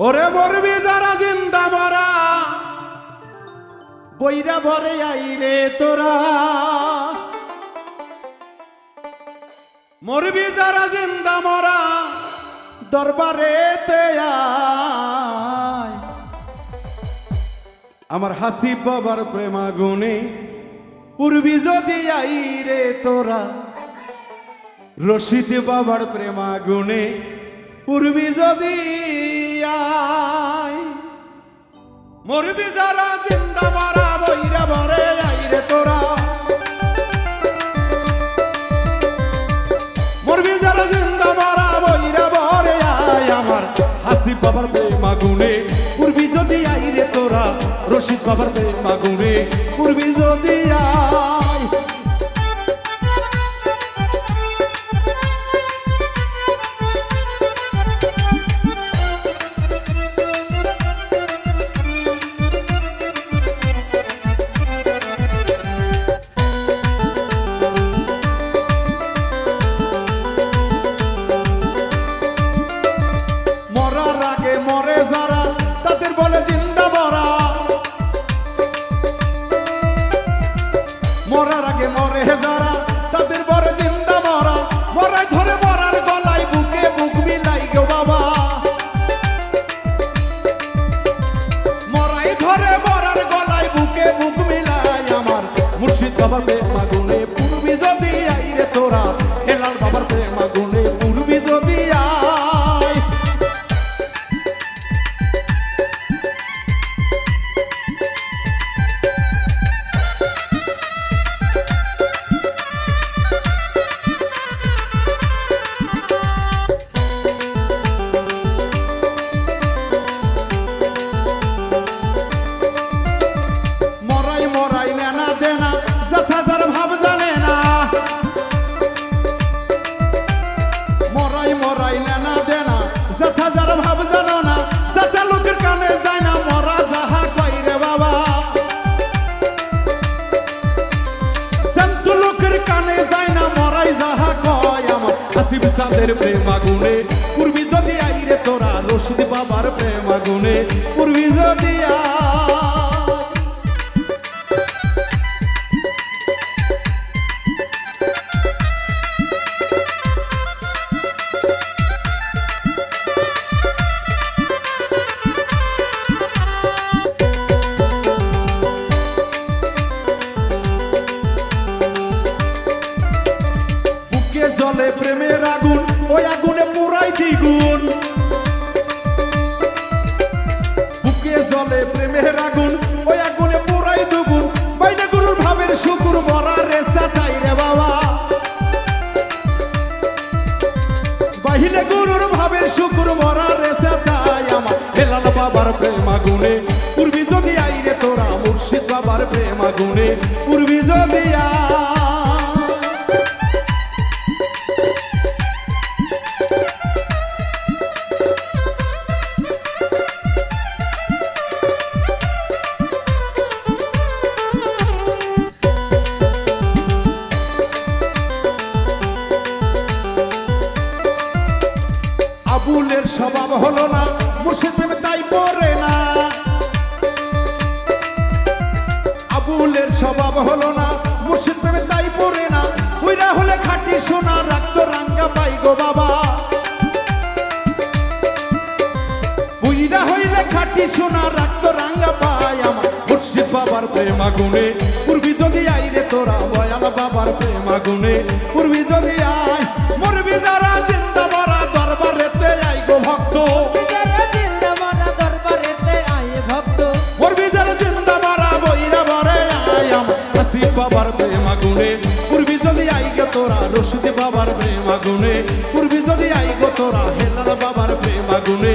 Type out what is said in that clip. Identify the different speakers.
Speaker 1: ওরে মরবি যারা জিন্দা মরা বইরা ভরে আইরে তোরা, মরবি যারা জিন্দা মরা দরবারেতে আয়। আমার হাসিব বাবার প্রেমাগুনে পূর্বী যদি আইরে তোরা, রশিদ বাবার প্রেমাগুনে পূর্বী যদি আয়। মরবি যারা জিন্দা মরা বইরা ভরে আইরে তোরা, মরবি যারা জিন্দা মরা বইরা ভরে আয়। আমার হাসিব বাবার প্রেমাগুনে পূর্বী যদি আইরে তোরা, রশিদ বাবার প্রেমাগুনে পূর্বী যদি আয়। মরে যারা তাদের বলে জিন্দা মরা, মরার আগে মরে যারা তাদের বলে জিন্দা মরা। মরাই ধরে মরার গলায় বুকে বুক মিলাই গো বাবা, মরাই ধরে মরার গলায় বুকে বুক মিলাই। আমার মুর্শিদ বাবার প্রেমাগুনে পূর্বী যদি আইরে তোরা, হেলাল বাবার প্রেমাগুনে পূর্বী যদি আয়। হাসিব প্রেমাগুনে পূর্বী যদি আইরে তোরা, রশিদ বাবার প্রেমাগুনে পূর্বী যদি জলে প্রেমের আগুন, ওই আগুনে পুরাই দ্বিগুণ। বুকে জলে প্রেমের আগুন, ওই আগুনে পুরাই দুগুণ। বাইরে গুরুর ভাবের শুকুর মরা রেসা তাই রে বাবা, বাহিরে গুরুর ভাবের শুকুর মরা রেসা তাই। আমার হেলাল বাবার প্রেমাগুনে পূর্বী যদি আইরে তোরা, মুর্শিদ বাবার প্রেমাগুনে পূর্বী যদি আয়। আবুলের স্বভাব হলো না, মুর্শিদ প্রেমে তাই পড়ে না। আবুলের স্বভাব হলো না, মুর্শিদ প্রেমে তাই পড়ে না। উইরা হলে খাঁটি সোনা রাখতো রাঙ্গা পাই গো বাবা, উইরা হইলে খাঁটি সোনা রাখতো রাঙ্গা পাই। আমার মুর্শিদ বাবার প্রেমাগুনে পূর্বী যদি আইরে তোরা, বয়াল বাবার প্রেমাগুনে পূর্বী যদি আয়। মরবি যারা জিন্দা মরা দরবারেতে আই গো ভক্ত,
Speaker 2: জিন্দা মরা দরবারেতে আয় ভক্ত।
Speaker 1: মরবি যারা জিন্দা মরা বইরা ভরে আয়। আমার হাসিব বাবার প্রেমাগুনে পূর্বী যদি আই গো তোরা, রশিদ বাবার প্রেমাগুনে পূর্বী যদি আই গো তোরা, হেলাল বাবার প্রেমাগুনে